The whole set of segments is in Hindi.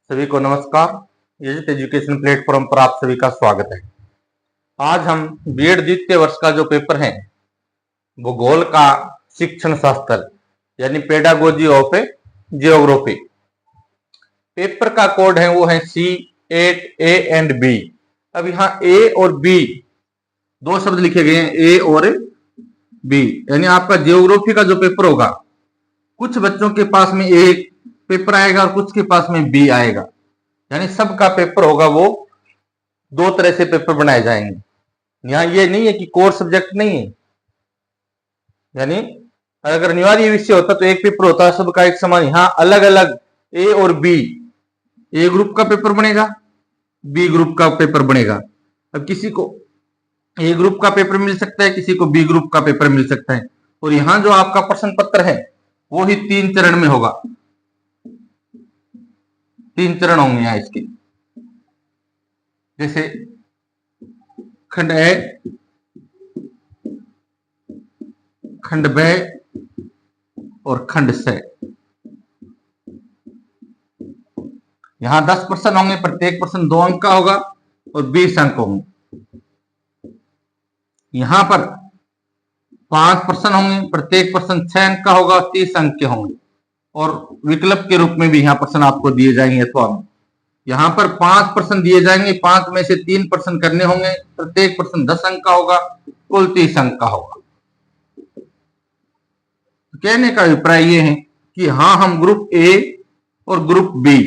सभी को नमस्कार। यजित एजुकेशन प्लेटफॉर्म पर आप सभी का स्वागत है। आज हम बीएड द्वितीय वर्ष का जो पेपर है भूगोल का शिक्षण शास्त्र यानी पेडागोजी ऑफ जियोग्राफी, पेपर का कोड है वो है C8A एंड B। अब यहाँ A और B दो शब्द लिखे गए हैं, A और B, यानी आपका जियोग्राफी का जो पेपर होगा कुछ बच्चों के पास में A पेपर आएगा और कुछ के पास में B आएगा, यानी सबका पेपर होगा वो दो तरह से पेपर बनाए जाएंगे। यहाँ ये नहीं है कि कोर सब्जेक्ट नहीं है, यानी अगर अनिवार्य विषय होता तो एक पेपर होता सबका एक समान। यहाँ अलग अलग ए और बी, ए ग्रुप का पेपर बनेगा, बी ग्रुप का पेपर बनेगा। अब किसी को ए ग्रुप का पेपर मिल सकता है, किसी को बी ग्रुप का पेपर मिल सकता है। और यहाँ जो आपका प्रश्न पत्र है वो ही 3 चरण में होगा, 3 चरण होंगे यहाँ इसके। जैसे खंड ए, खंड ब और खंड स। यहां 10 प्रश्न होंगे, प्रत्येक प्रश्न 2 अंक का होगा और 20 अंक होंगे। यहां पर 5 प्रश्न होंगे, प्रत्येक प्रश्न 6 अंक का होगा, 30 अंक के होंगे। और विकल्प के रूप में भी यहाँ प्रश्न आपको दिए जाएंगे अथवा में। यहाँ पर 5 प्रश्न दिए जाएंगे, 5 में से 3 प्रश्न करने होंगे, प्रत्येक प्रश्न 10 अंक का होगा, कुल 30 अंक का होगा। कहने का अभिप्राय ये है कि हाँ, हम ग्रुप ए और ग्रुप बी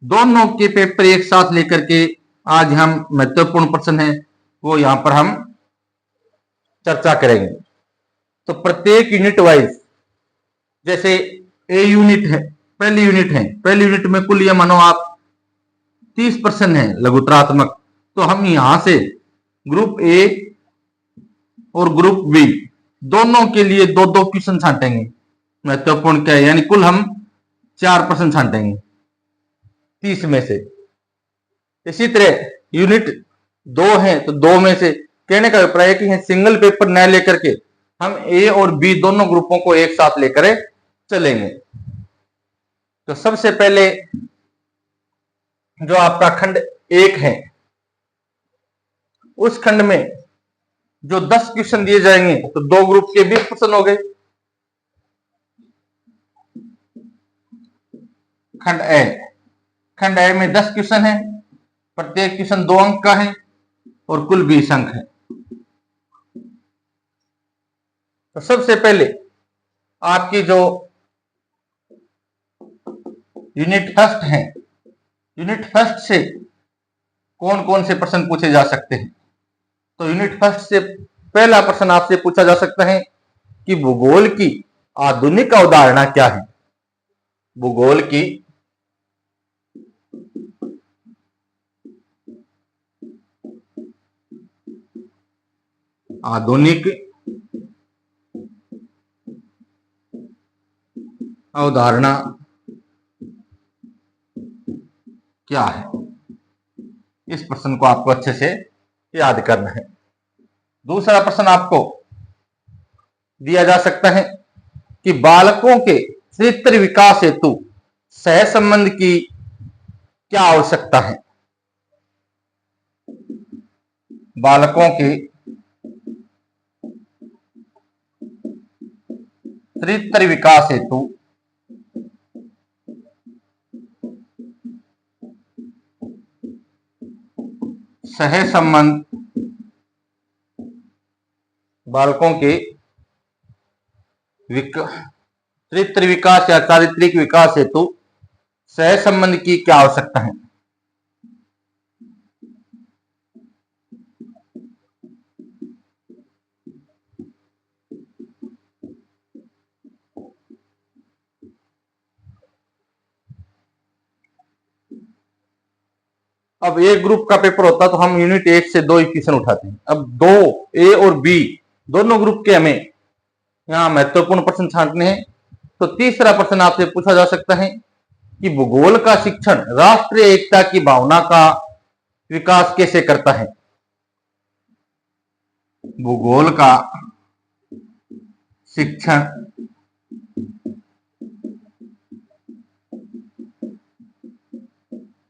दोनों के पेपर एक साथ लेकर के आज हम महत्वपूर्ण प्रश्न है वो यहां पर हम चर्चा करेंगे। तो प्रत्येक यूनिट वाइज, जैसे ए यूनिट है, पहली यूनिट है, पहली यूनिट में कुल ये मानो आप 30 प्रश्न है लघुतरात्मक, तो हम यहां से ग्रुप ए और ग्रुप बी दोनों के लिए 2-2 क्वेश्चन छांटेंगे। महत्वपूर्ण क्या है, यानी कुल हम 4 प्रश्न छांटेंगे 30 में से। इसी तरह यूनिट 2 है तो 2 में से, कहने का अभिप्राय है कि सिंगल पेपर न लेकर के हम ए और बी दोनों ग्रुपों को एक साथ लेकर चलेंगे। तो सबसे पहले जो आपका खंड 1 है उस खंड में जो 10 क्वेश्चन दिए जाएंगे तो 2 ग्रुप के 20 प्रश्न हो गए। खंड ए में 10 क्वेश्चन है, प्रत्येक क्वेश्चन 2 अंक का है और कुल 20 अंक है। तो सबसे पहले आपकी जो यूनिट फर्स्ट है, यूनिट फर्स्ट से कौन कौन से प्रश्न पूछे जा सकते हैं। तो यूनिट फर्स्ट से पहला प्रश्न आपसे पूछा जा सकता है कि भूगोल की आधुनिक अवधारणा क्या है। भूगोल की आधुनिक अवधारणा क्या है, इस प्रश्न को आपको अच्छे से याद करना है। दूसरा प्रश्न आपको दिया जा सकता है कि बालकों के चरित्र विकास हेतु सह संबंध की क्या आवश्यकता है। बालकों के चरित्र विकास हेतु सह संबंध, बालकों के चरित्र विकास या चारित्रिक विकास हेतु सह संबंध की क्या आवश्यकता है। अब एक ग्रुप का पेपर होता तो हम यूनिट 1 से 2 क्वेश्चन उठाते हैं। अब 2 ए और बी दोनों ग्रुप के हमें यहाँ महत्वपूर्ण प्रश्न छांटने हैं। तो तीसरा प्रश्न आपसे पूछा जा सकता है कि भूगोल का शिक्षण राष्ट्रीय एकता की भावना का विकास कैसे करता है। भूगोल का शिक्षण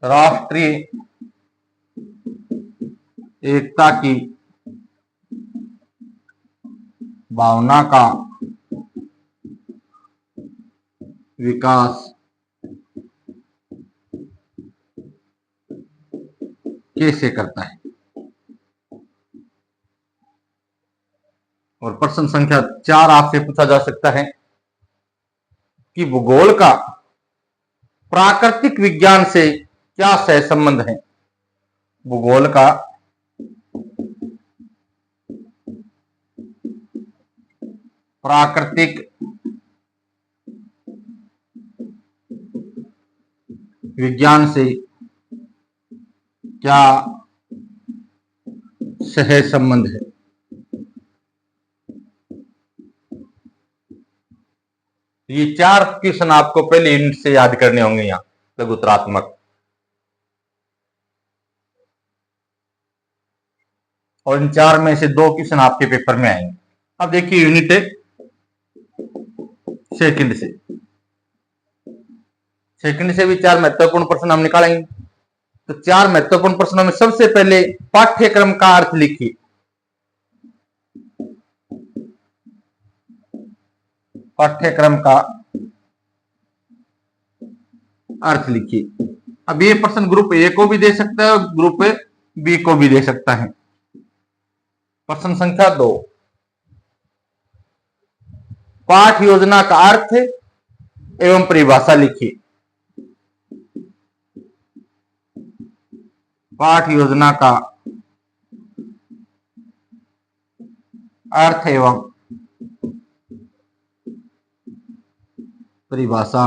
राष्ट्रीय एकता की भावना का विकास कैसे करता है। और प्रश्न संख्या 4 आपसे पूछा जा सकता है कि भूगोल का प्राकृतिक विज्ञान से क्या सहसंबंध है। भूगोल का प्राकृतिक विज्ञान से क्या सहसंबंध है। ये 4 क्वेश्चन आपको पहले यूनिट से याद करने होंगे यहां लघुत्तरात्मक, और इन 4 में से 2 क्वेश्चन आपके पेपर में आएंगे। अब देखिए यूनिट सेकंड से भी 4 महत्वपूर्ण प्रश्न हम निकालेंगे। तो 4 महत्वपूर्ण प्रश्नों में सबसे पहले पाठ्यक्रम का अर्थ लिखिए। पाठ्यक्रम का अर्थ लिखिए। अब ये प्रश्न ग्रुप ए को भी दे सकता है और ग्रुप बी को भी दे सकता है। प्रश्न संख्या 2, पाठ योजना का अर्थ एवं परिभाषा लिखिए। पाठ योजना का अर्थ एवं परिभाषा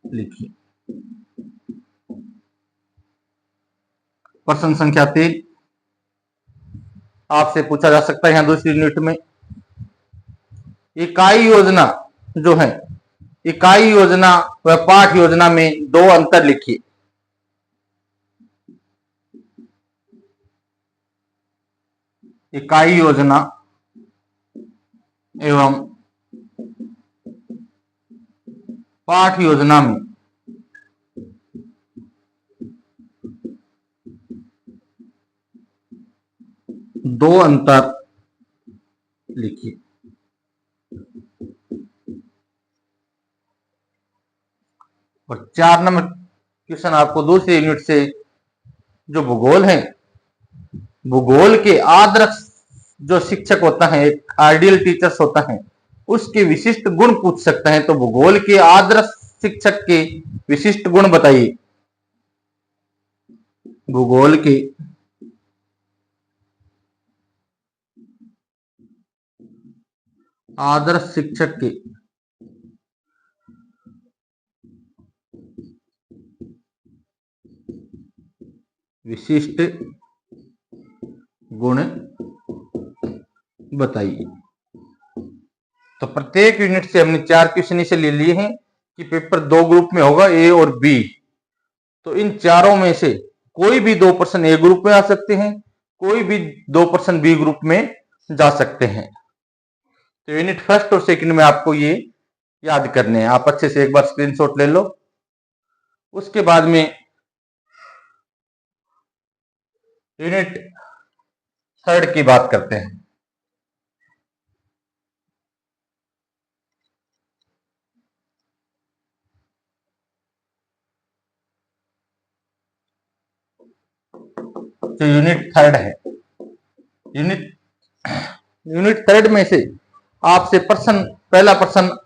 लिखिए। प्रश्न संख्या 3 आपसे पूछा जा सकता है यहां दूसरी यूनिट में, इकाई योजना जो है, इकाई योजना व पाठ योजना में 2 अंतर लिखिए। इकाई योजना एवं पाठ योजना में 2 अंतर लिखिए। और 4 नंबर क्वेश्चन आपको दूसरी यूनिट से जो भूगोल है, भूगोल के आदर्श जो शिक्षक होता है, एक आइडियल टीचर्स होता है, उसके विशिष्ट गुण पूछ सकता है। तो भूगोल के आदर्श शिक्षक के विशिष्ट गुण बताइए। भूगोल के आदर्श शिक्षक के विशिष्ट गुण बताइए। तो प्रत्येक यूनिट से हमने 4 क्वेश्चन इसे ले लिए हैं कि पेपर 2 ग्रुप में होगा, ए और बी। तो इन चारों में से कोई भी 2 प्रश्न ए ग्रुप में आ सकते हैं, कोई भी 2 प्रश्न बी ग्रुप में जा सकते हैं। तो यूनिट फर्स्ट और सेकंड में आपको ये याद करने हैं। आप अच्छे से एक बार स्क्रीनशॉट ले लो। उसके बाद में यूनिट थर्ड की बात करते हैं। जो यूनिट थर्ड है, यूनिट थर्ड में से आपसे पहला प्रश्न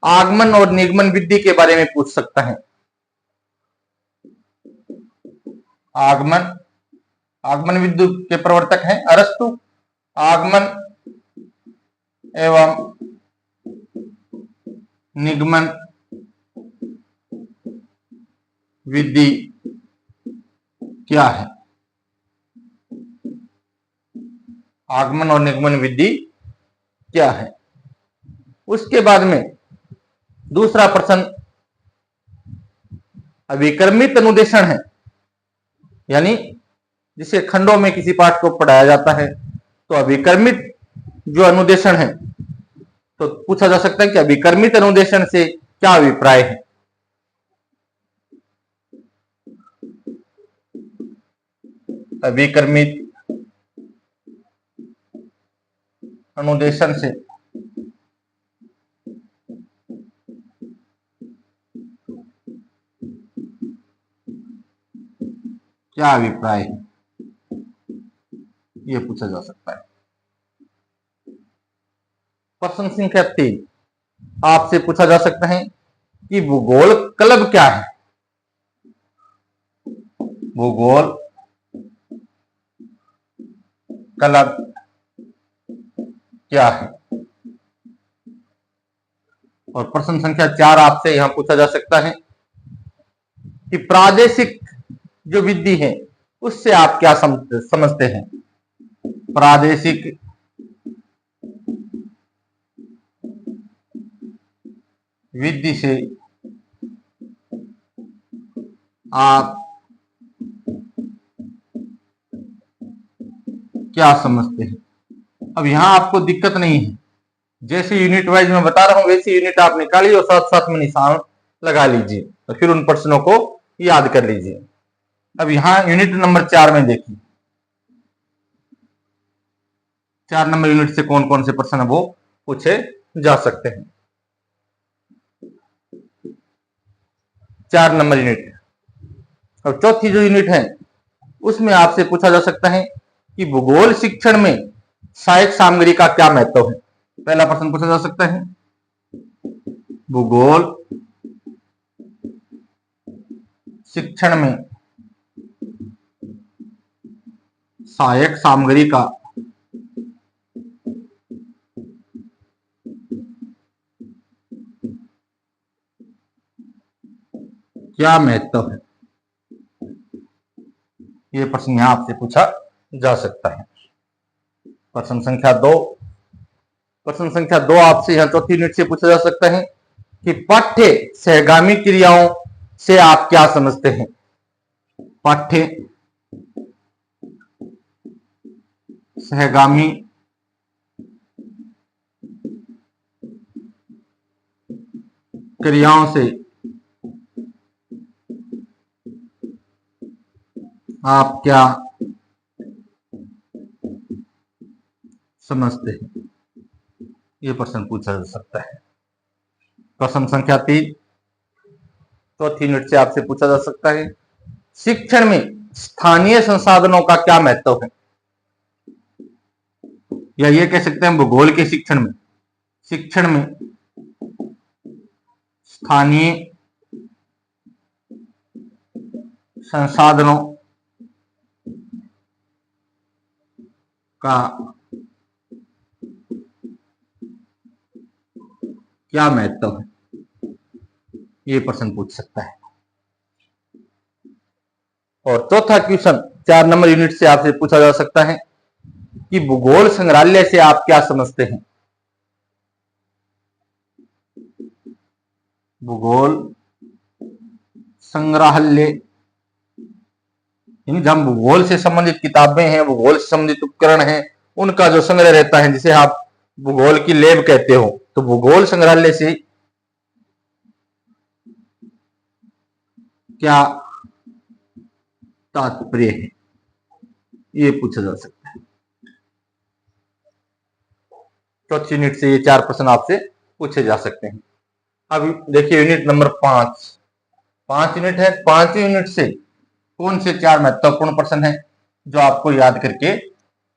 आगमन और निगमन विधि के बारे में पूछ सकता है। आगमन विधि के प्रवर्तक हैं अरस्तु। आगमन एवं निगमन विधि क्या है। आगमन और निगमन विधि क्या है। उसके बाद में दूसरा प्रश्न अभिक्रमित अनुदेशन है, यानी जिसे खंडों में किसी पाठ को पढ़ाया जाता है। तो अभिक्रमित जो अनुदेशन है, तो पूछा जा सकता है कि अभिक्रमित अनुदेशन से क्या अभिप्राय है। अभिक्रमित अनुदेशन से क्या अभिप्राय है, ये पूछा जा सकता है। प्रश्न संख्या 3 आपसे पूछा जा सकता है कि भूगोल क्लब क्या है। भूगोल क्लब क्या है। और प्रश्न संख्या 4 आपसे यहां पूछा जा सकता है कि प्रादेशिक जो विधि है उससे आप क्या समझते हैं। प्रादेशिक विधि से आप क्या समझते हैं। अब यहां आपको दिक्कत नहीं है, जैसे यूनिट वाइज मैं बता रहा हूं वैसी यूनिट आप निकालिए और साथ साथ में निशान लगा लीजिए और फिर उन प्रश्नों को याद कर लीजिए। अब यहां यूनिट नंबर 4 में देखिए, 4 नंबर यूनिट से कौन कौन से प्रश्न वो पूछे जा सकते हैं। 4 नंबर यूनिट। अब चौथी जो यूनिट है उसमें आपसे पूछा जा सकता है कि भूगोल शिक्षण में सहायक सामग्री का क्या महत्व है। पहला प्रश्न पूछा जा सकता है, भूगोल शिक्षण में सहायक सामग्री का क्या महत्व है। यह प्रश्न यहां आपसे पूछा जा सकता है। प्रश्न संख्या 2। प्रश्न संख्या 2 आपसे यहां चौथी यूनिट से पूछा जा सकता है कि पाठ्य सहगामी क्रियाओं से आप क्या समझते हैं। पाठ्य सहगामी क्रियाओं से आप क्या समझते हैं। यह प्रश्न पूछा जा सकता है। प्रश्न संख्या 3 चौथी यूनिट से आपसे पूछा जा सकता है, शिक्षण में स्थानीय संसाधनों का क्या महत्व है। या ये कह सकते हैं भूगोल के शिक्षण में स्थानीय संसाधनों का क्या महत्व है। ये प्रश्न पूछ सकता है। और चौथा क्वेश्चन 4 नंबर यूनिट से आपसे पूछा जा सकता है कि भूगोल संग्रहालय से आप क्या समझते हैं। भूगोल संग्रहालय यानी जहां भूगोल से संबंधित किताबें हैं, भूगोल से संबंधित उपकरण हैं, उनका जो संग्रह रहता है जिसे आप भूगोल की लैब कहते हो, तो भूगोल संग्रहालय से क्या तात्पर्य है, ये पूछा जा सकता है। चौथी यूनिट से ये 4 प्रश्न आपसे पूछे जा सकते हैं। अब देखिए यूनिट नंबर 5 यूनिट है। 5 यूनिट से कौन से 4 महत्वपूर्ण प्रश्न हैं जो आपको याद करके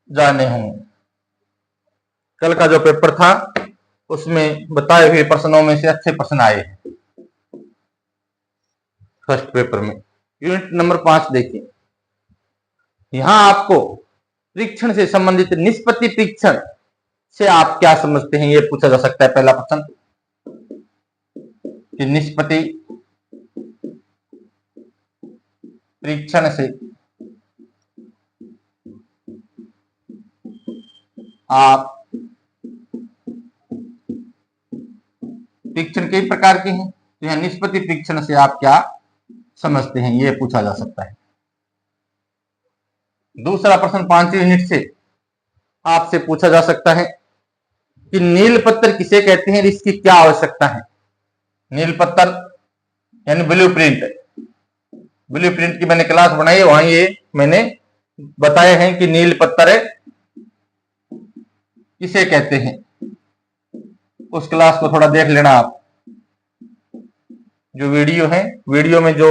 जाने होंगे। कल का जो पेपर था उसमें बताए हुए प्रश्नों में से अच्छे प्रश्न आए हैं फर्स्ट पेपर में। यूनिट नंबर 5 देखिए, यहां आपको परीक्षण से संबंधित निष्पत्ति परीक्षण से आप क्या समझते हैं, यह पूछा जा सकता है। पहला प्रश्न कि निष्पत्ति परीक्षण से आप परीक्षण कई प्रकार के हैं, तो यहां निष्पत्ति परीक्षण से आप क्या समझते हैं, यह पूछा जा सकता है। दूसरा प्रश्न 5 यूनिट से आपसे पूछा जा सकता है कि नील पत्थर किसे कहते हैं, इसकी क्या आवश्यकता है। नील पत्थर यानी ब्लूप्रिंट की मैंने क्लास बनाई है, वहां ये मैंने बताए हैं कि नील पत्थर किसे कहते हैं। उस क्लास को थोड़ा देख लेना आप, जो वीडियो है, वीडियो में जो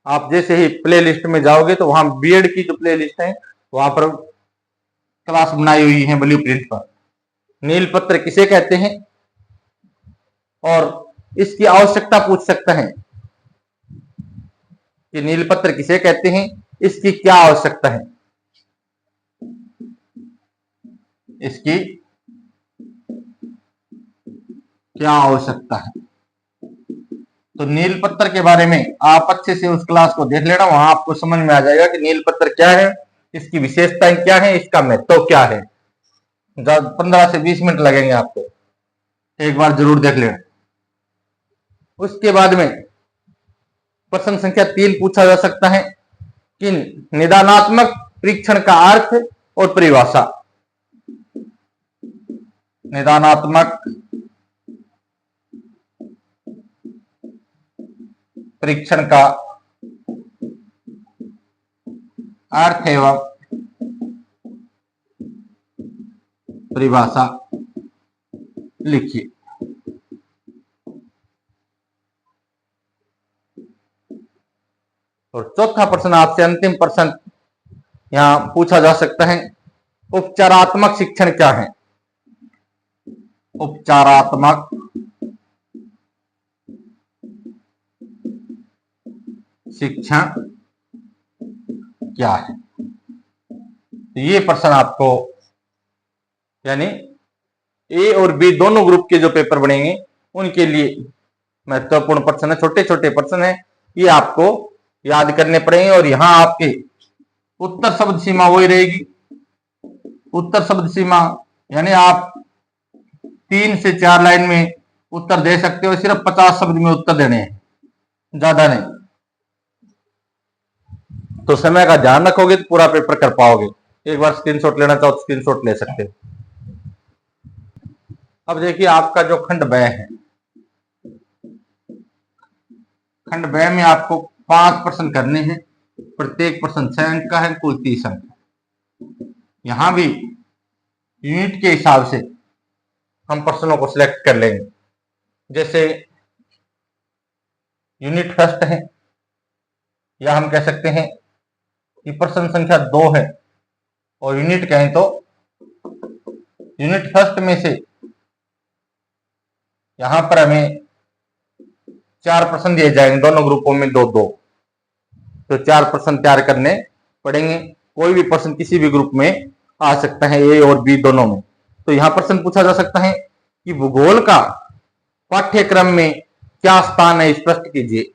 आप जैसे ही प्ले लिस्ट में जाओगे तो वहां बीएड की जो प्ले लिस्ट है वहां पर क्लास बनाई हुई है ब्लू प्रिंट पर। नील पत्थर किसे कहते हैं और इसकी आवश्यकता पूछ सकता है कि नील पत्थर किसे कहते हैं, इसकी क्या आवश्यकता है। इसकी क्या आवश्यकता है, तो नील पत्थर के बारे में आप अच्छे से उस क्लास को देख लेना, वहां आपको समझ में आ जाएगा कि नील पत्थर क्या है, इसकी विशेषताएं क्या है, इसका महत्व क्या है। 15 से 20 मिनट लगेंगे आपको, एक बार जरूर देख लेना। उसके बाद में प्रश्न संख्या 3 पूछा जा सकता है कि निदानात्मक परीक्षण का अर्थ और परिभाषा। निदानात्मक परीक्षण का अर्थ एवं परिभाषा लिखिए। और चौथा प्रश्न आपसे अंतिम प्रश्न यहां पूछा जा सकता है, उपचारात्मक शिक्षण क्या है। उपचारात्मक शिक्षण क्या है। तो ये प्रश्न आपको यानी ए और बी दोनों ग्रुप के जो पेपर बनेंगे उनके लिए महत्वपूर्ण प्रश्न है, छोटे छोटे प्रश्न है, ये आपको याद करने पड़ेंगे। और यहां आपके उत्तर शब्द सीमा वही रहेगी। उत्तर शब्द सीमा यानी आप 3 से 4 लाइन में उत्तर दे सकते हो, सिर्फ 50 शब्द में उत्तर देने हैं, ज्यादा नहीं। तो समय का ध्यान रखोगे तो पूरा पेपर कर पाओगे। एक बार स्क्रीनशॉट लेना चाहो तो स्क्रीनशॉट ले सकते हो। अब देखिए आपका जो खंड ब है, खंड ब में आपको 5 प्रश्न करने हैं, प्रत्येक प्रश्न 6 अंक का है, कुल 30 अंक। यहां भी यूनिट के हिसाब से हम प्रश्नों को सिलेक्ट कर लेंगे। जैसे यूनिट फर्स्ट है, या हम कह सकते हैं कि प्रश्न संख्या 2 है, और यूनिट कहें तो यूनिट फर्स्ट में से यहां पर हमें 4 प्रश्न दिए जाएंगे, दोनों ग्रुपों में 2-2, तो 4 प्रश्न तैयार करने पड़ेंगे। कोई भी प्रश्न किसी भी ग्रुप में आ सकता है, ए और बी दोनों में। तो यहां प्रश्न पूछा जा सकता है कि भूगोल का पाठ्यक्रम में क्या स्थान है, स्पष्ट कीजिए।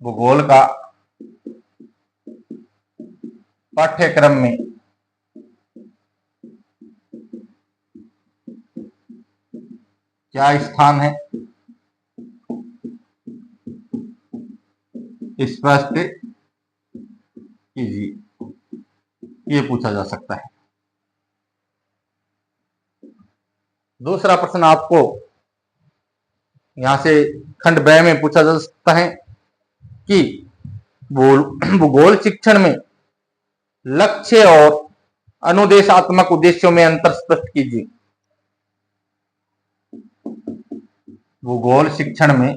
भूगोल का पाठ्यक्रम में क्या स्थान है, स्पष्ट कीजिए, ये पूछा जा सकता है। दूसरा प्रश्न आपको यहां से खंड ब में पूछा जा सकता है कि भूगोल शिक्षण में लक्ष्य और अनुदेशात्मक उद्देश्यों में अंतर स्पष्ट कीजिए। भूगोल शिक्षण में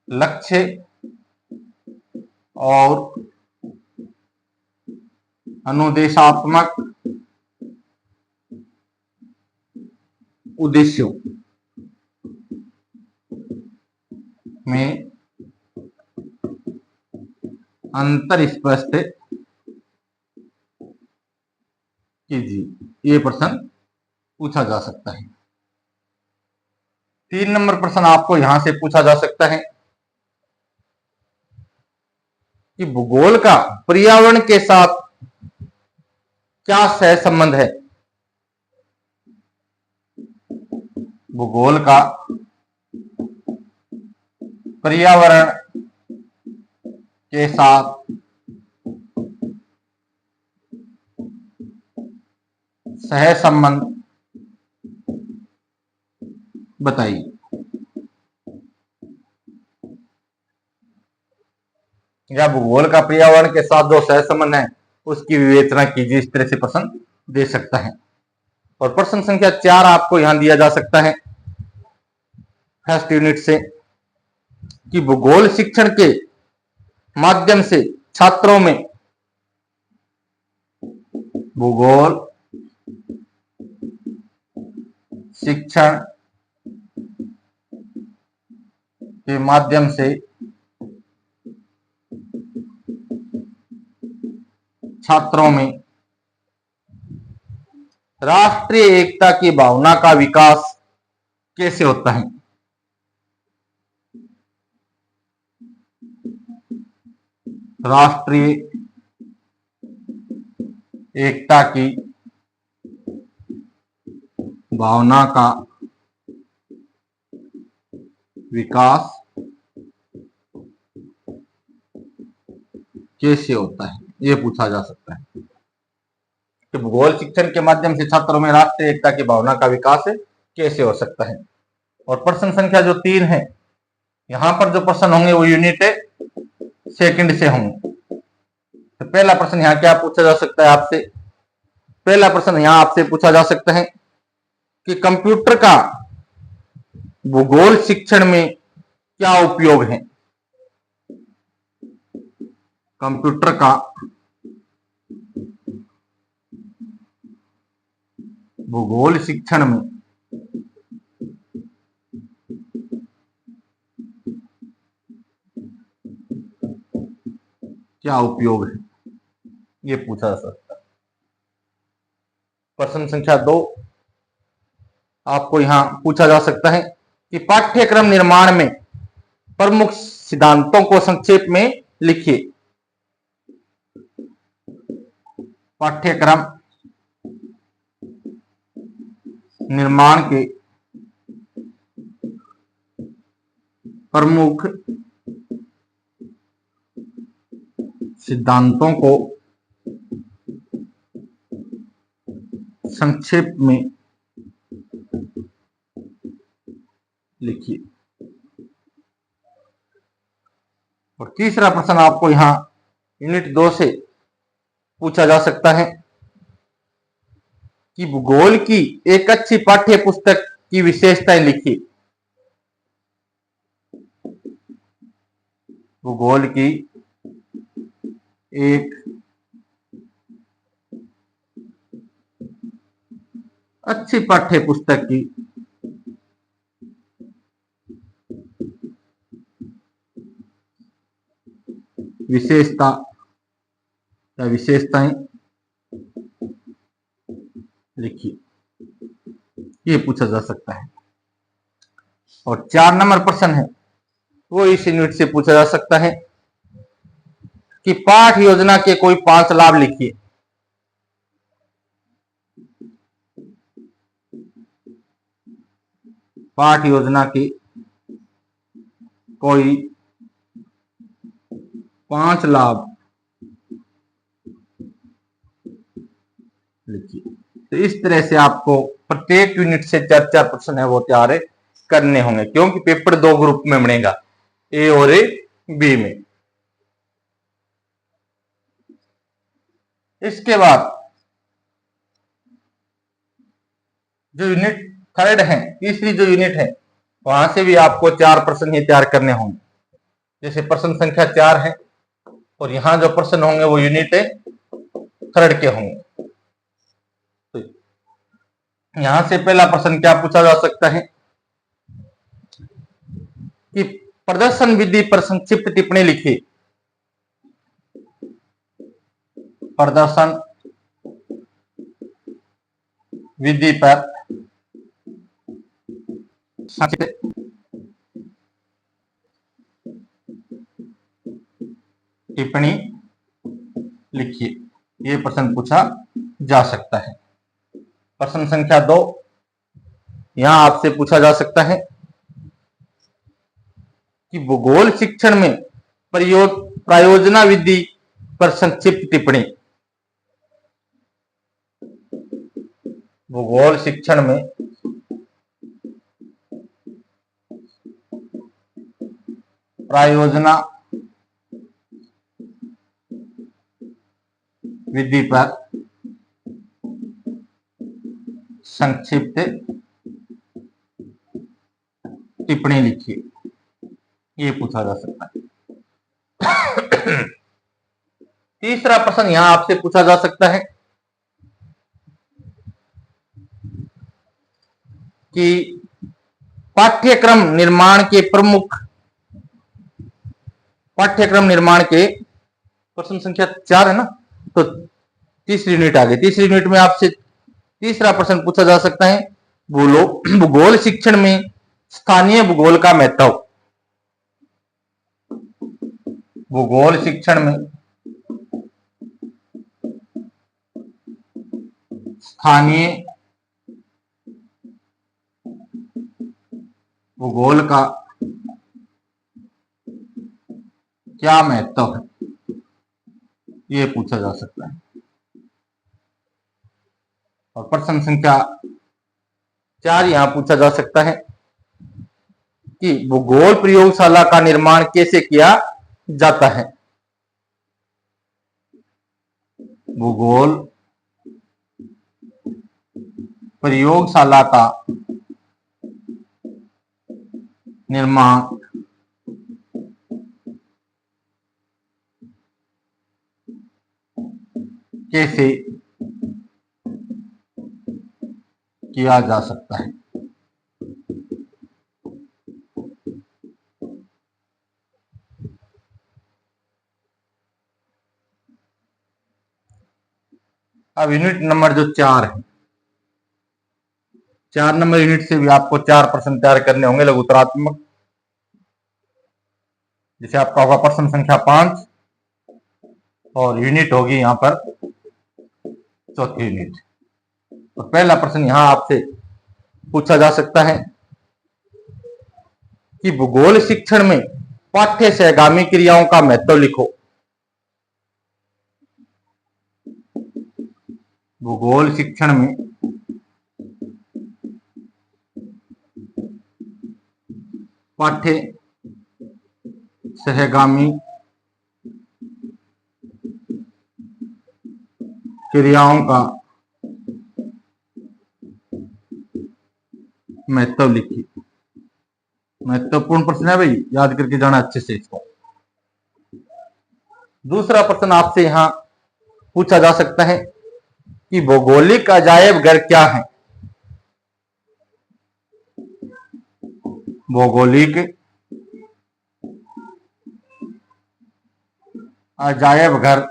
लक्ष्य और अनुदेशात्मक उद्देश्यों में अंतर स्पष्ट कीजिए, ये प्रश्न पूछा जा सकता है। 3 नंबर प्रश्न आपको यहां से पूछा जा सकता है कि भूगोल का पर्यावरण के साथ क्या सह संबंध है। भूगोल का पर्यावरण के साथ सह संबंध बताइए। या भूगोल का पर्यावरण के साथ जो सहसंबंध है उसकी विवेचना कीजिए। इस तरह से प्रश्न दे सकता है। और प्रश्न संख्या 4 आपको यहां दिया जा सकता है फर्स्ट यूनिट से कि भूगोल शिक्षण के माध्यम से छात्रों में भूगोल शिक्षण के माध्यम से छात्रों में राष्ट्रीय एकता की भावना का विकास कैसे होता है। राष्ट्रीय एकता की भावना का विकास कैसे होता है, यह पूछा जा सकता है कि भूगोल शिक्षण के माध्यम से छात्रों में राष्ट्रीय एकता की भावना का विकास कैसे हो सकता है। और प्रश्न संख्या जो 3 है, यहां पर जो प्रश्न होंगे वो यूनिट सेकंड से होंगे। तो पहला प्रश्न यहां क्या पूछा जा सकता है आपसे। पहला प्रश्न यहां आपसे पूछा जा सकता है कि कंप्यूटर का भूगोल शिक्षण में क्या उपयोग है। कंप्यूटर का भूगोल शिक्षण में क्या उपयोग है, यह पूछा जा सकता है। प्रश्न संख्या 2 आपको यहां पूछा जा सकता है कि पाठ्यक्रम निर्माण में प्रमुख सिद्धांतों को संक्षेप में लिखिए। पाठ्यक्रम निर्माण के प्रमुख सिद्धांतों को संक्षेप में लिखिए। और तीसरा प्रश्न आपको यहां यूनिट 2 से पूछा जा सकता है कि भूगोल की एक अच्छी पाठ्य पुस्तक की विशेषताएं लिखिए। भूगोल की एक अच्छी पाठ्य पुस्तक की विशेषता या विशेषताएं लिखिए, ये पूछा जा सकता है। और 4 नंबर प्रश्न है वो इस यूनिट से पूछा जा सकता है कि पाठ योजना के कोई 5 लाभ लिखिए। पाठ योजना के कोई 5 लाभ लिखिए। तो इस तरह से आपको प्रत्येक यूनिट से 4-4 प्रश्न है वो तैयार करने होंगे, क्योंकि पेपर 2 ग्रुप में बनेगा, ए और बी में। इसके बाद जो यूनिट 3 है, तीसरी जो यूनिट है, वहां से भी आपको 4 प्रश्न ही तैयार करने होंगे। जैसे प्रश्न संख्या 4 है और यहां जो प्रश्न होंगे वो यूनिट 3 के होंगे। तो यहां से पहला प्रश्न क्या पूछा जा सकता है कि प्रदर्शन विधि पर संक्षिप्त टिप्पणी लिखिए। प्रदर्शन विधि पर संक्षिप्त टिप्पणी लिखिए, यह प्रश्न पूछा जा सकता है। प्रश्न संख्या 2 यहां आपसे पूछा जा सकता है कि भूगोल शिक्षण में प्रायोजना विधि पर संक्षिप्त टिप्पणी। भूगोल शिक्षण में प्रायोजना विधि पर संक्षिप्त टिप्पणी लिखिए, ये पूछा जा सकता है। तीसरा प्रश्न यहां आपसे पूछा जा सकता है कि पाठ्यक्रम निर्माण के प्रश्न संख्या 4 है ना, तो तीसरी यूनिट आ गई। तीसरी यूनिट में आपसे तीसरा प्रश्न पूछा जा सकता है, भूगोल शिक्षण में स्थानीय भूगोल का महत्व। भूगोल शिक्षण में स्थानीय भूगोल का क्या महत्व है, ये पूछा जा सकता है। और प्रश्न संख्या 4 यहां पूछा जा सकता है कि भूगोल प्रयोगशाला का निर्माण कैसे किया जाता है। भूगोल प्रयोगशाला का निर्माण कैसे किया जा सकता है। अब यूनिट नंबर जो 4 है, 4 नंबर यूनिट से भी आपको 4 प्रश्न तैयार करने होंगे लघुत्तरात्मक। जैसे आपका होगा प्रश्न संख्या 5 और यूनिट होगी यहां पर चौथी यूनिट। तो पहला प्रश्न यहां आपसे पूछा जा सकता है कि भूगोल शिक्षण में पाठ्य सहगामी क्रियाओं का महत्व लिखो। भूगोल शिक्षण में पाठ्य सहगामी क्रियाओं का महत्व लिखिए। महत्वपूर्ण प्रश्न है भाई, याद करके जाना अच्छे से इसको। दूसरा प्रश्न आपसे यहां पूछा जा सकता है कि भौगोलिक अजायब घर क्या है। भौगोलिक अजायब घर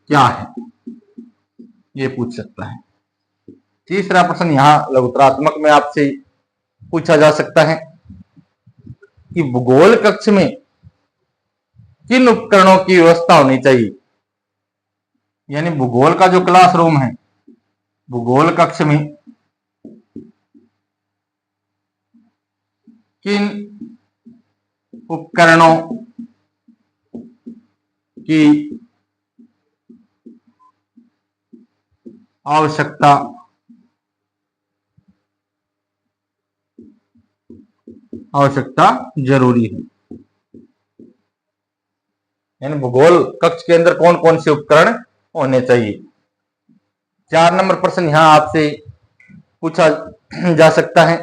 क्या है, ये पूछ सकता है। तीसरा प्रश्न यहां लघुत्तरात्मक में आपसे पूछा जा सकता है कि भूगोल कक्ष में किन उपकरणों की व्यवस्था होनी चाहिए। यानी भूगोल का जो क्लासरूम है, भूगोल कक्ष में किन उपकरणों की आवश्यकता जरूरी है। यानी भूगोल कक्ष के अंदर कौन कौन से उपकरण होने चाहिए। 4 नंबर प्रश्न यहां आपसे पूछा जा सकता है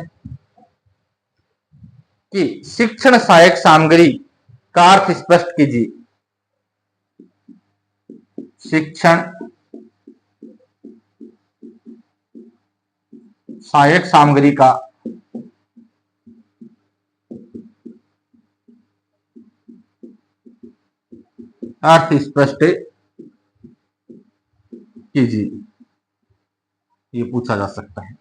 कि शिक्षण सहायक सामग्री का अर्थ स्पष्ट कीजिए। शिक्षण सहायक सामग्री का अर्थ स्पष्ट कीजिए, ये पूछा जा सकता है।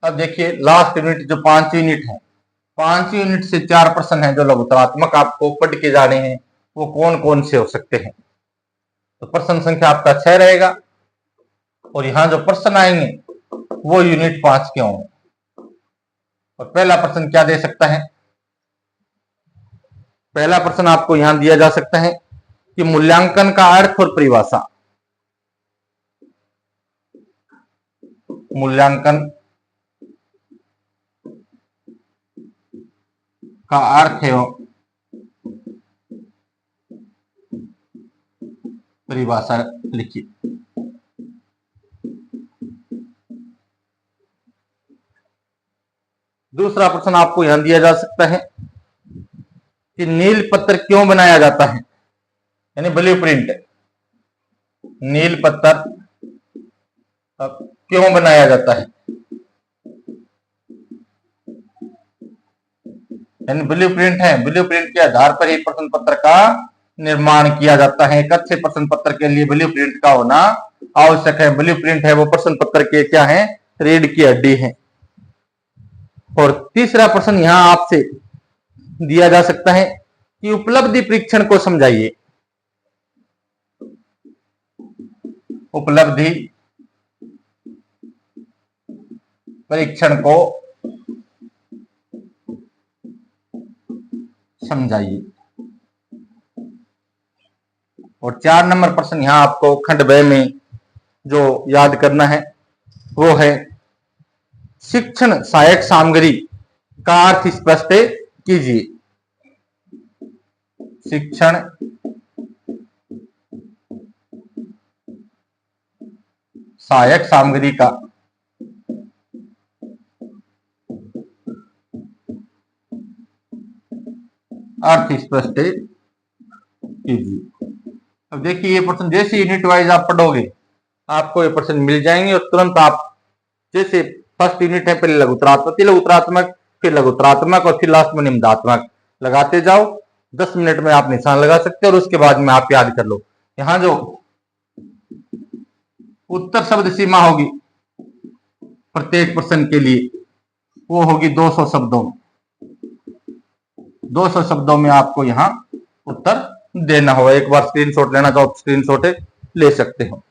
अब देखिए लास्ट यूनिट जो 5वीं यूनिट है, 5वीं यूनिट से 4 प्रश्न हैं जो लघुत्तरात्मक आपको पढ़ के जाने हैं। वो कौन कौन से हो सकते हैं। तो प्रश्न संख्या आपका 6 रहेगा और यहां जो प्रश्न आएंगे वो यूनिट 5 के होंगे। और पहला प्रश्न क्या दे सकता है। पहला प्रश्न आपको यहां दिया जा सकता है कि मूल्यांकन का अर्थ और परिभाषा। मूल्यांकन का अर्थ एवं परिभाषा लिखिए। दूसरा प्रश्न आपको यहां दिया जा सकता है कि नील पत्र क्यों बनाया जाता है, यानी ब्लू प्रिंट। नील पत्र क्यों बनाया जाता है, यानी ब्लू प्रिंट है। ब्लू प्रिंट के आधार पर ही प्रश्न पत्र का निर्माण किया जाता है। एक अच्छे प्रश्न पत्र के लिए ब्लू प्रिंट का होना आवश्यक है। ब्लू प्रिंट है वो प्रश्न पत्र के क्या है, रीढ़ की हड्डी है। और तीसरा प्रश्न यहां आपसे दिया जा सकता है कि उपलब्धि परीक्षण को समझाइए। उपलब्धि परीक्षण को समझाइए। और 4 नंबर प्रश्न यहां आपको खंड ब में जो याद करना है वो है शिक्षण सहायक सामग्री का अर्थ स्पष्ट कीजिए। शिक्षण सहायक सामग्री का अर्थ स्पष्ट कीजिए। अब देखिए ये प्रश्न जैसे यूनिट वाइज आप पढ़ोगे आपको ये प्रश्न मिल जाएंगे और तुरंत आप जैसे फर्स्ट यूनिट है पहले लघुतरात्मक फिर लघुतरात्मक और फिर लास्ट में निम्नात्मक लगाते जाओ। 10 मिनट में आप निशान लगा सकते हो और उसके बाद में आप याद कर लो। यहां जो उत्तर शब्द सीमा होगी प्रत्येक प्रश्न के लिए वो होगी 200 शब्दों में। 200 शब्दों में आपको यहां उत्तर देना होगा। एक बार स्क्रीनशॉट लेना चाहो तो स्क्रीनशॉट ले सकते हो।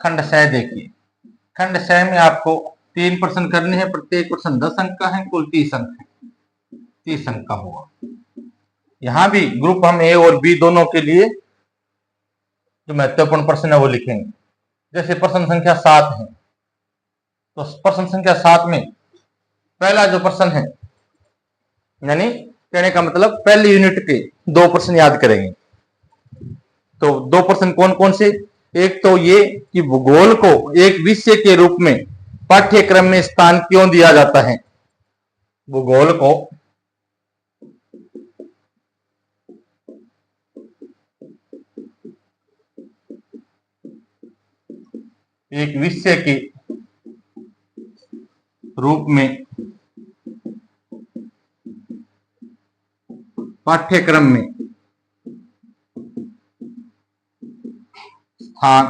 खंड स देखिए। खंड स में आपको 3 प्रश्न करने हैं। प्रत्येक प्रश्न 10 अंक का है, कुल 30 अंक है। 30 अंक का होगा। यहां भी ग्रुप हम ए और बी दोनों के लिए जो महत्वपूर्ण प्रश्न है वो लिखेंगे। जैसे प्रश्न संख्या 7 है तो प्रश्न संख्या 7 में पहला जो प्रश्न है, यानी कहने का मतलब पहले यूनिट के 2 प्रश्न याद करेंगे। तो 2 प्रश्न कौन कौन से, एक तो ये कि भूगोल को एक विषय के रूप में पाठ्यक्रम में स्थान क्यों दिया जाता है। भूगोल को एक विषय के रूप में पाठ्यक्रम में स्थान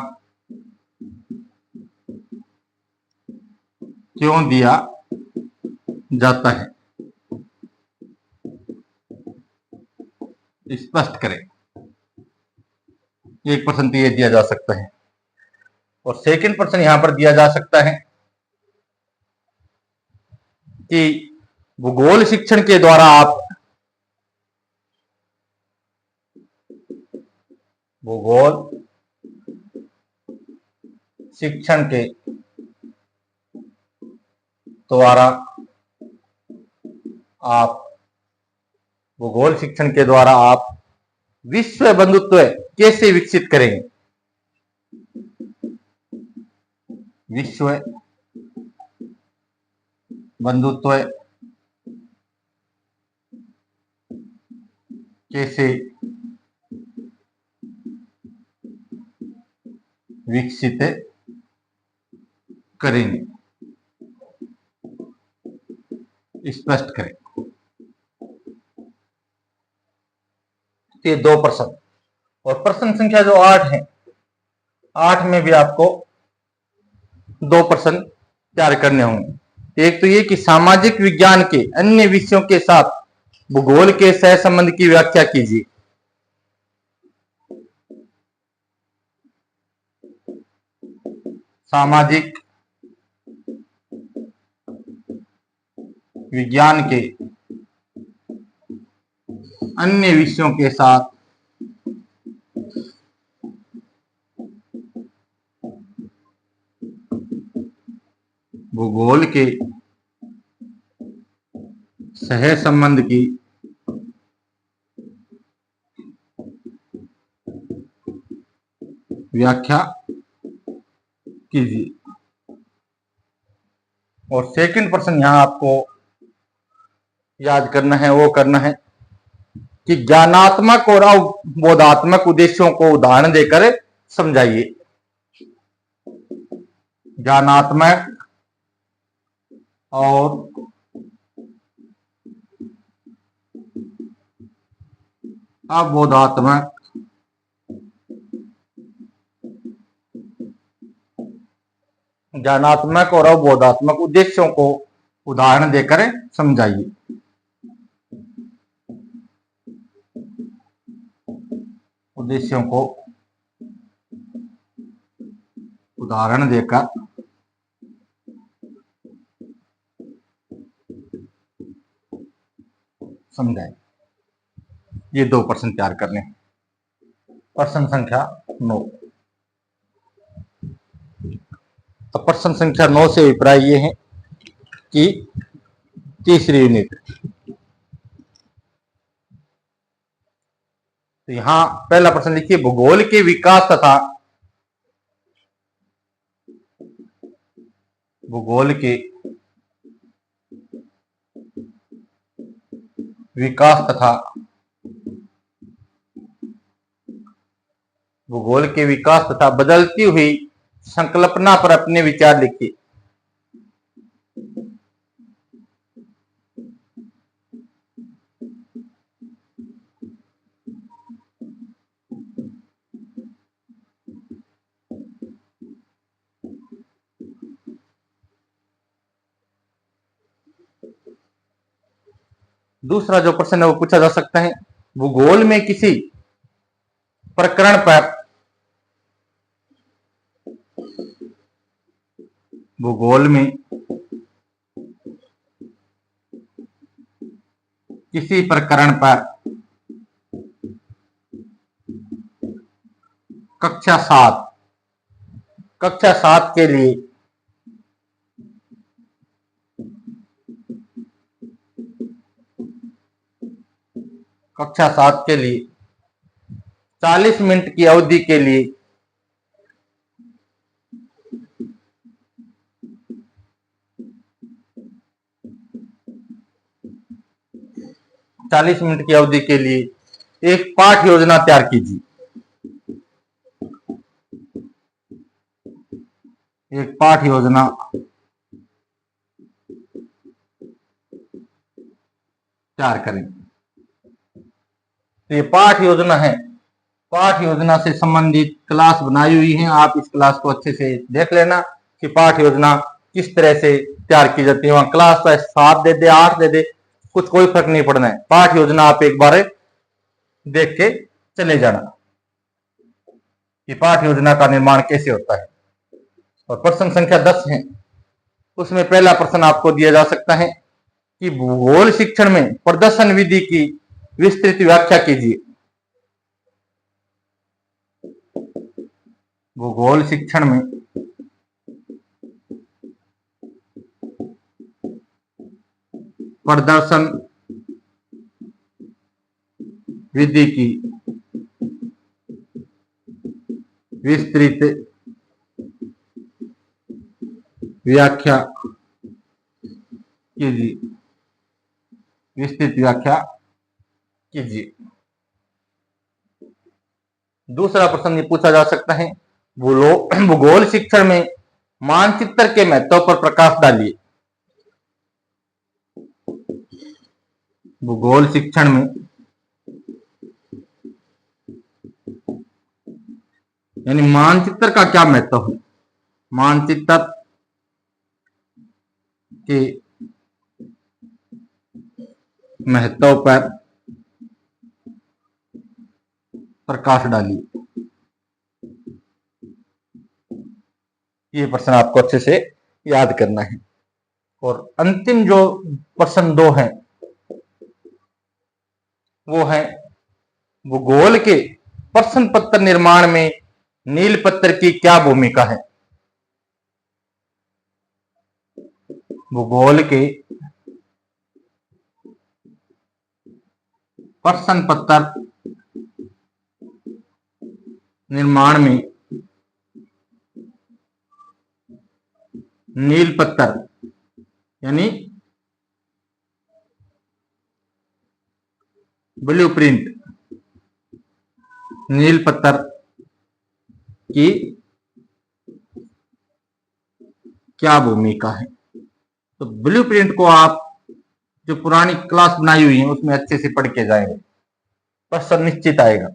क्यों दिया जाता है, स्पष्ट करें। एक प्रश्न तो ये दिया जा सकता है। और सेकंड प्रश्न यहां पर दिया जा सकता है कि भूगोल शिक्षण के द्वारा आप भूगोल शिक्षण के द्वारा आप भूगोल शिक्षण के द्वारा आप विश्व बंधुत्व कैसे विकसित करेंगे। विश्व बंधुत्व कैसे विकसित करेंगे, स्पष्ट करें। ये 2 प्रश्न। और प्रश्न संख्या जो 8 है, 8 में भी आपको 2 प्रश्न तैयार करने होंगे। एक तो ये कि सामाजिक विज्ञान के अन्य विषयों के साथ भूगोल के सहसंबंध की व्याख्या कीजिए। सामाजिक विज्ञान के अन्य विषयों के साथ भूगोल के सह संबंध की व्याख्या कीजिए। और सेकंड प्रश्न यहां आपको याद करना है, वो करना है कि ज्ञानात्मक और अवबोधात्मक उद्देश्यों को उदाहरण देकर समझाइए। ज्ञानात्मक और अवबोधात्मक ज्ञानात्मक और अवबोधात्मक उद्देश्यों को उदाहरण देकर समझाइए। उद्देश्यों को उदाहरण देकर समझाएं। ये 2 प्रश्न तैयार करने हैं। प्रश्न संख्या 9। तो प्रश्न संख्या 9 से अभिप्राय ये है कि तीसरी यूनिट, तो यहां पहला प्रश्न लिखिए, भूगोल के विकास तथा भूगोल के विकास तथा भूगोल के विकास तथा बदलती हुई संकल्पना पर अपने विचार लिखिए। दूसरा जो प्रश्न है वो पूछा जा सकता है, भूगोल में किसी प्रकरण पर भूगोल में किसी प्रकरण पर कक्षा 7 के लिए कक्षा 7 के लिए 40 मिनट की अवधि के लिए 40 मिनट की अवधि के लिए एक पाठ योजना तैयार कीजिए। एक पाठ योजना तैयार करें। तो ये पाठ योजना है, पाठ योजना से संबंधित क्लास बनाई हुई है। आप इस क्लास को अच्छे से देख लेना कि पाठ योजना किस तरह से तैयार की जाती है। वहां क्लास चाहे 7 दे दे 8 दे दे, कुछ कोई फर्क नहीं पड़ना है। पाठ योजना आप एक बार देख के चले जाना कि पाठ योजना का निर्माण कैसे होता है। और प्रश्न संख्या 10 है, उसमें पहला प्रश्न आपको दिया जा सकता है कि भूगोल शिक्षण में प्रदर्शन विधि की विस्तृत व्याख्या कीजिए। भूगोल शिक्षण में प्रदर्शन विधि की विस्तृत व्याख्या कीजिए। विस्तृत व्याख्या कीजिए। दूसरा प्रश्न ये पूछा जा सकता है, भूगोल शिक्षण में मानचित्र के महत्व पर प्रकाश डालिए। भूगोल शिक्षण में यानी मानचित्र का क्या महत्व है, मानचित्र के महत्व पर प्रकाश डालिए। ये प्रश्न आपको अच्छे से याद करना है। और अंतिम जो प्रश्न 2 है वो है, भूगोल के प्रश्न पत्र निर्माण में नील पत्र की क्या भूमिका है। भूगोल के प्रश्न पत्र निर्माण में नील पत्थर यानी ब्लूप्रिंट नील पत्थर की क्या भूमिका है। तो ब्लूप्रिंट को आप जो पुरानी क्लास बनाई हुई है उसमें अच्छे से पढ़ के जाएंगे, प्रश्न निश्चित आएगा।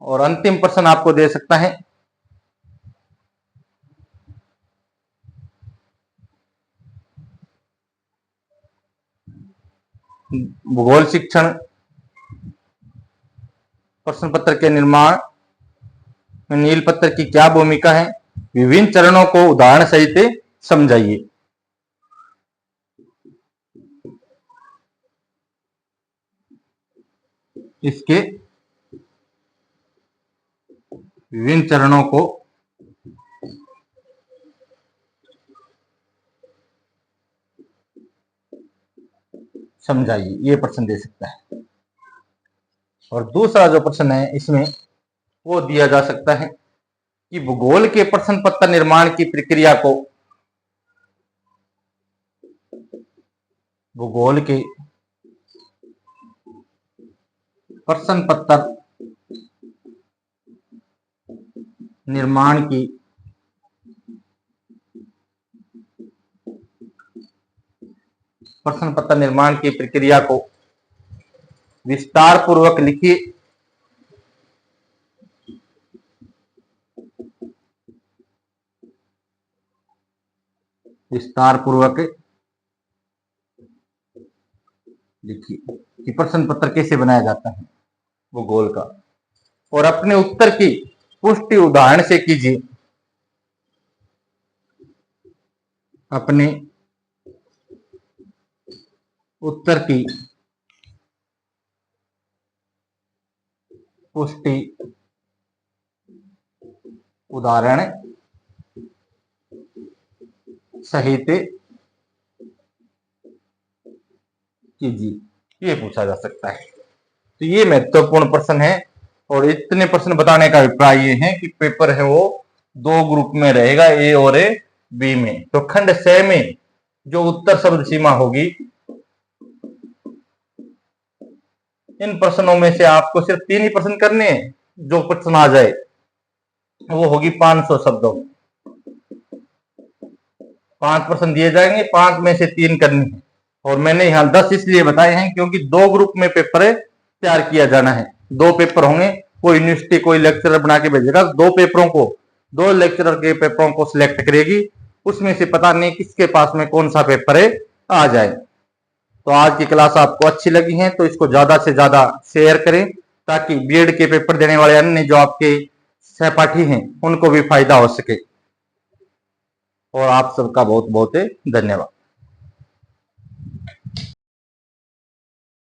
और अंतिम प्रश्न आपको दे सकता है भूगोल शिक्षण प्रश्न पत्र के निर्माण में नील पत्थर की क्या भूमिका है, विभिन्न चरणों को उदाहरण सहित समझाइए। इसके विभिन्न चरणों को समझाइए, ये प्रश्न दे सकता है। और दूसरा जो प्रश्न है इसमें वो दिया जा सकता है कि भूगोल के प्रश्न पत्र निर्माण की प्रक्रिया को भूगोल के प्रश्न पत्र निर्माण की प्रक्रिया को विस्तार पूर्वक लिखिए। विस्तार पूर्वक लिखिए कि प्रश्न पत्र कैसे बनाया जाता है भूगोल का, और अपने उत्तर की पुष्टि उदाहरण से कीजिए। अपने उत्तर की पुष्टि उदाहरण सहित कीजिए, ये पूछा जा सकता है। तो ये महत्वपूर्ण प्रश्न है। और इतने प्रश्न बताने का अभिप्राय ये है कि पेपर है वो दो ग्रुप में रहेगा, ए और बी में। तो खंड 6 में जो उत्तर शब्द सीमा होगी, इन प्रश्नों में से आपको सिर्फ 3 ही प्रश्न करने हैं। जो प्रश्न आ जाए वो होगी 500 शब्दों में। 5 प्रश्न दिए जाएंगे, 5 में से 3 करनी है। और मैंने यहाँ 10 इसलिए बताए हैं क्योंकि 2 ग्रुप में पेपर तैयार किया जाना है। 2 पेपर होंगे, कोई यूनिवर्सिटी कोई लेक्चरर बना के भेजेगा, 2 लेक्चरर के पेपरों को सिलेक्ट करेगी, उसमें से पता नहीं किसके पास में कौन सा पेपर है आ जाए। तो आज की क्लास आपको अच्छी लगी है तो इसको ज्यादा से ज्यादा शेयर करें, ताकि बीएड के पेपर देने वाले अन्य जो आपके सहपाठी हैं उनको भी फायदा हो सके। और आप सबका बहुत बहुत धन्यवाद।